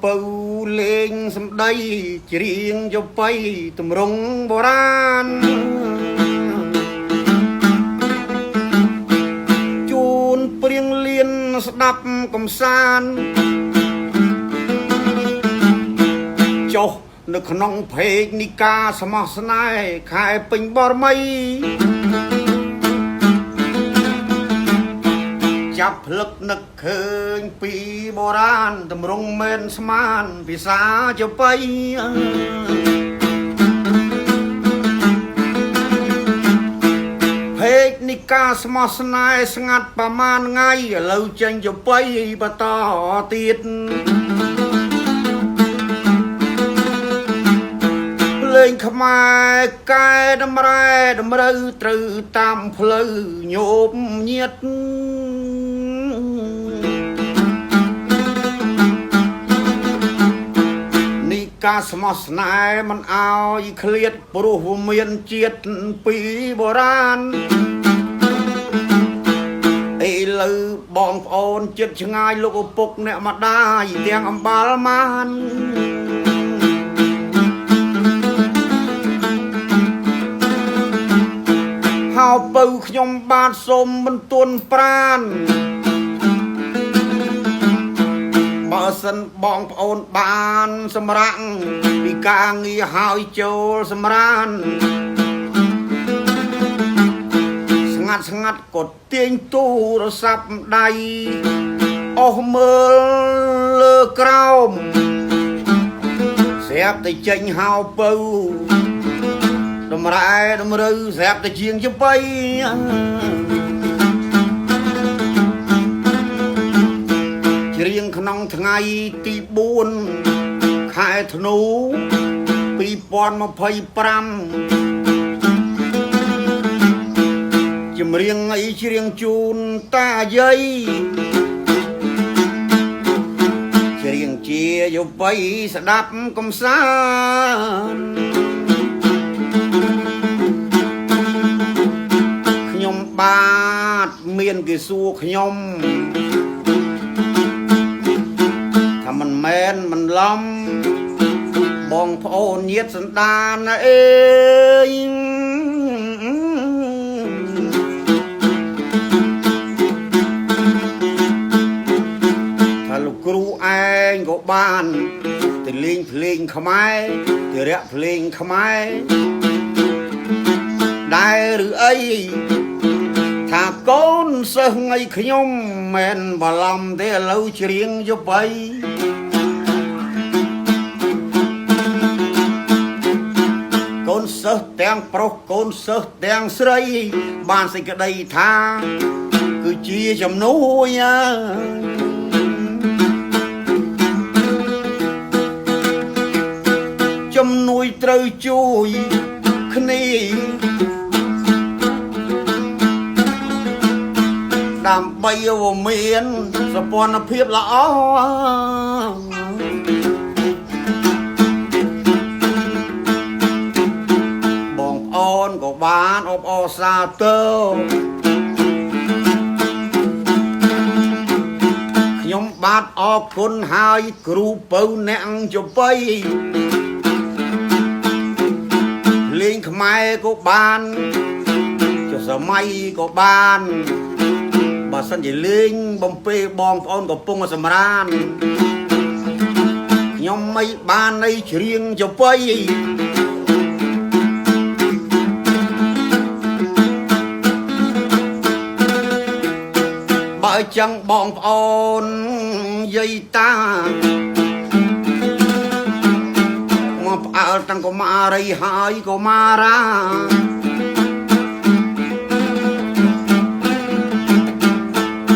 ពៅលេងសម្ដីច្រៀងយោបៃទម្រង់បុរាណជូនព្រៀងលៀនស្ដាប់កំសាន្តចុះនៅក្នុងភេកនីកាសមោះស្នេហ៍ខែពេញបរមីចាប់ភ្លឹកនឹកឃើញពីបុរាណតម្រង់មែនស្មានភាសាជប៉ុនភេកនីកាស្មោះស្នេហ៍ស្ងាត់ប្រមាណថ្ងៃឥឡូវចេញជប៉ុនបន្តទៀតលេងខ្មែរកែតម្រែតម្រូវត្រូវតាមផ្លូវញោមញាតនេះការស្មោះស្នេហ៍មិនអោយឃ្លាតព្រោះវាមានជាតិពីបុរាណឥឡូវបងប្អូនចិត្តឆ្ងាយលោកឪពុកអ្នកម្ដាយទាំងអំបាលម៉ានហៅពៅខ្ញុំបាទសូមបន្ទន់ប្រានបើសិនបងប្អូនបានសម្រាំងពីការងារហើយចូលសម្រានស្ងាត់ក៏ទាញទូរស័ព្ទដៃអស់មើលលើក្រោមស្រាប់តែចេញហៅពៅតម្រែតម្រូវស្រាប់តែជាងជប៉ុនច្រៀងក្នុងថ្ងៃទី4ខែធ្នូ2025ចម្រៀងអីច្រៀងជូនតាយាយច្រៀងជាយោបៃស្ដាប់កំសាន្តខ្ញុំបាទមានគេសួរខ្ញុំថាមិនមែនមិនឡំបងប្អូនញាតិសន្តានអេយថាលោកគ្រូឯងក៏បានទៅលេងភ្លេងខ្មែរទៅរាក់ភ្លេងខ្មែរដែរឬអីថាកូនសិស្សងៃខ្ញុំមិនបឡំទេឥឡូវច្រៀងយោបៃកូនសិស្សទាំងប្រុសកូនសិស្សទាំងស្រីបានសេចក្តីថាគឺជាជំនួយជំនួយត្រូវជួយគ្នាដើម្បីឲ្យមានសពនភាពល្អបងប្អូនក៏បានអបអរសាទរខ្ញុំបាទអរគុណហើយគ្រូពៅអ្នកជប៉ុនលេងខ្មែរក៏បានចុះសម័យក៏បានបើសិនជាលេងបំពេបងប្អូនកំពុងសម្រានខ្ញុំមិនបាននៃច្រៀងជប៉ុនបើចឹងបងប្អូនយាយតាមកផ្អើលតាំងកុមារីហើយកុមារា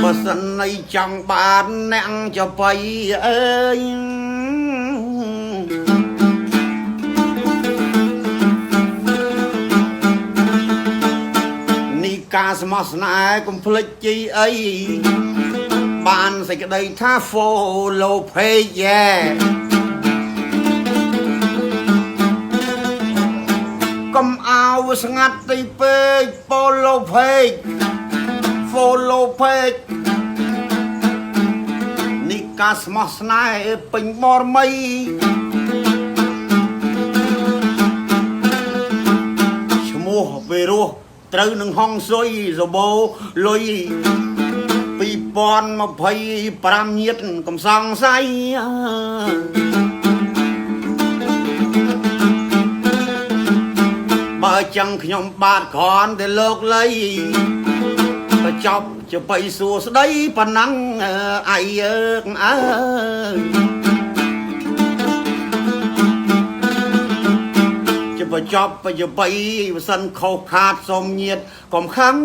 បើសិននៃចង់បានអ្នកចបៃអើយនេះការស្មោះស្នេហ៍កុំភ្លេចជីអីបានសេចក្តីថា follow page កុំអោស្ងាត់ទីពេក follow page នេះ ការស្មោះស្នេហ៍ពេញបរមីឈ្មោះវីរស់ត្រូវនឹងហងស៊ុយសបោលុយ2025ញាតកំសង្ស័យបើចឹងខ្ញុំបាទគ្រាន់តែលោកលៃក៏ចប់ជាបៃសួស្ដីប៉ុណ្ណឹងអាយអើជាបចប់ជាបៃបើសិនខុសខាតសុំញាតកុំខឹង